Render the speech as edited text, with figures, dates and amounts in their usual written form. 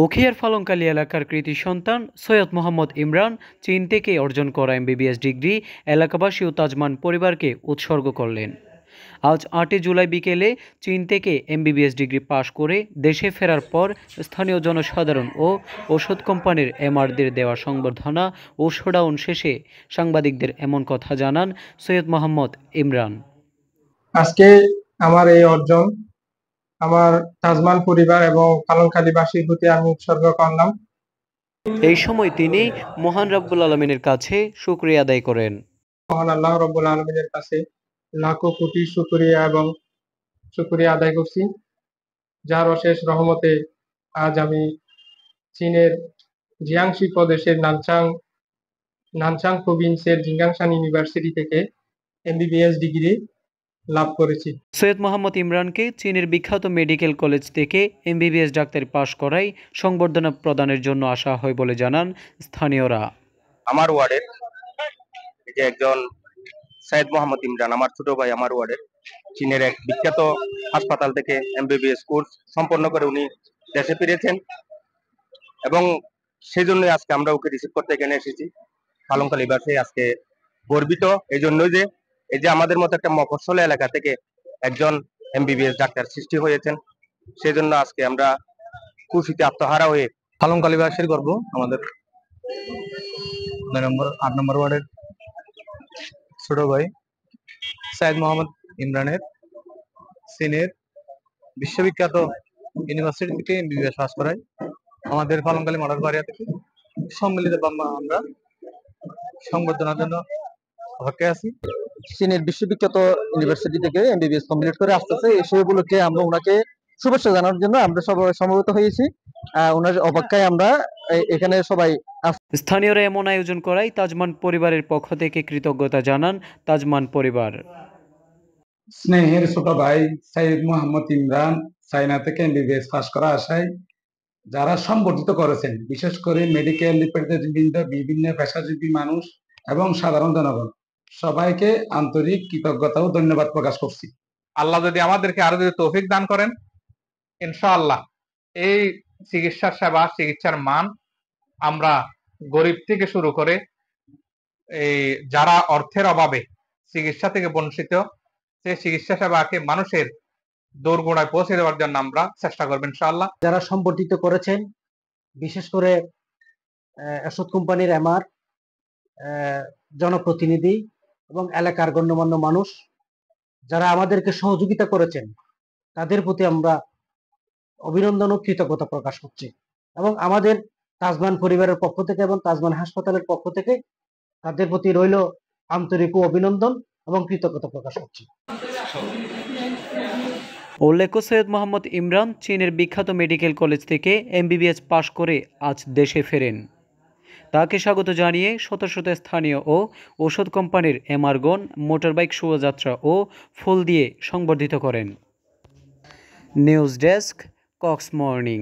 উখিয়ার ফালংকালী এলাকার কৃতি সন্তান সৈয়দ মোহাম্মদ ইমরান চীন থেকে অর্জন করা এমবিবিএস ডিগ্রি এলাকাবাসী ও তাজমান পরিবারকে উৎসর্গ করলেন। আজ ৮ জুলাই বিকেলে চীন থেকে এমবিবিএস ডিগ্রি পাশ করে দেশে ফেরার পর স্থানীয় জনসাধারণ ও ওষুধ কোম্পানির এমআরদের দেওয়া সংবর্ধনা ও শোডাউন শেষে সাংবাদিকদের এমন কথা জানান সৈয়দ মোহাম্মদ ইমরান। আজকে আমার এই অর্জন আমার তাজমান পরিবার এবং ফালংকালীবাসীর প্রতি আমি উৎসর্গ করলাম। এই সময় তিনি মহান রব্বুল আলমিনের কাছে শুকরিয়া আদায় করেন। মহান আল্লাহ রব্বুল আলমিনের কাছে লাখো কোটি শুকরিয়া এবং শুকরিয়া আদায় করছি, যার অশেষ রহমতে আজ আমি চীনের জিয়াংশি প্রদেশের নানচাং প্রভিন্সের জিঙ্গাংশান ইউনিভার্সিটি থেকে এমবিবিএস ডিগ্রি লাভ করেছি। সৈয়দ মোহাম্মদ ইমরানকে চীনের বিখ্যাত মেডিকেল কলেজ থেকে এমবিবিএস ডাক্তারি পাশ করায় সংবর্ধনা প্রদানের জন্য আসা হয় বলে জানান স্থানীয়রা। আমার ওয়ার্ডের যে একজন সৈয়দ মোহাম্মদ ইমরান, আমার ছোট ভাই, আমার ওয়ার্ডের চীনের এক বিখ্যাত হাসপাতাল থেকে এমবিবিএস কোর্স সম্পন্ন করে উনি দেশে ফিরেছেন এবং সেই জন্যই আজকে আমরা ওকে রিসিভ করতে এখানে এসেছি। ফালংকালীবাসী আজকে গর্বিত এই জন্যই যে এই যে আমাদের মতো একটা মফস্বল এলাকা থেকে একজন এমবিবিএস ডাক্তার সৃষ্টি হয়েছেন, সেই জন্য আজকে আমরা খুশিতে আত্মহারা হয়ে ফালংকালীবাসীর গর্ব আমাদের 8 নম্বর ওয়ার্ডের ছোট ভাই সৈয়দ মোহাম্মদ ইমরানের চীনের বিশ্ববিখ্যাত ইউনিভার্সিটি থেকে এমবিবিএস পাস করায় আমাদের ফালংকালী মডেল বাড়িয়া থেকে সম্মিলিত আমরা সংবর্ধনার জন্য অপেক্ষায় আছি। চীনের বিশ্ববিখ্যাত ইউনিভার্সিটি থেকে এমবিবিএস কমপ্লিট করে আসতেছে, সেই উপলক্ষে আমরা ওনাকে শুভেচ্ছা জানানোর জন্য আমরা সবাই সমবেত হয়েছি। ওনার অপেক্ষায় আমরা এখানে সবাই। স্থানীয়রা এমন আয়োজন করায় তাজমান পরিবারের পক্ষ থেকে কৃতজ্ঞতা জানান তাজমান পরিবার। স্নেহের ছোট ভাই সৈয়দ মোহাম্মদ ইমরান চায়না থেকে এমবিবিএস পাস করা আশায় যারা সংবর্ধিত করেছেন, বিশেষ করে মেডিকেল রিপ্রেজেন্টেটিভ, বিভিন্ন পেশাজীবী মানুষ এবং সাধারণ জনগণ, সবাইকে আন্তরিক কৃতজ্ঞতা ও ধন্যবাদ প্রকাশ করছি। আল্লাহ যদি আমাদেরকে আরো যদি তৌফিক দান করেন, ইনশাআল্লাহ এই চিকিৎসার সেবা, চিকিৎসার মান আমরা গরিব থেকে শুরু করে এই যারা অর্থের অভাবে চিকিৎসা থেকে বঞ্চিত, সেই চিকিৎসা সেবাকে মানুষের দোরগোড়ায় পৌঁছে দেওয়ার জন্য আমরা চেষ্টা করবো ইনশাআল্লাহ। যারা সম্বর্ধিত করেছেন, বিশেষ করে ওষুধ কোম্পানির এমআর, জনপ্রতিনিধি এবং এলাকার গণ্যমান্য মানুষ যারা আমাদেরকে সহযোগিতা করেছেন, তাদের প্রতি আমরা অভিনন্দন ও কৃতজ্ঞতা প্রকাশ করছি এবং আমাদের তাজমান পরিবারের পক্ষ থেকে এবং তাজমান হাসপাতালের পক্ষ থেকে তাদের প্রতি রইল আন্তরিক অভিনন্দন এবং কৃতজ্ঞতা প্রকাশ করছি। উল্লেখ্য, সৈয়দ মোহাম্মদ ইমরান চীনের বিখ্যাত মেডিকেল কলেজ থেকে এমবিবিএস পাশ করে আজ দেশে ফেরেন। তাকে স্বাগত জানিয়ে শত শত স্থানীয় ও ওষুধ কোম্পানির এমআরগণ মোটরবাইক শোভাযাত্রা ও ফুল দিয়ে সংবর্ধিত করেন। News desk, Cox morning.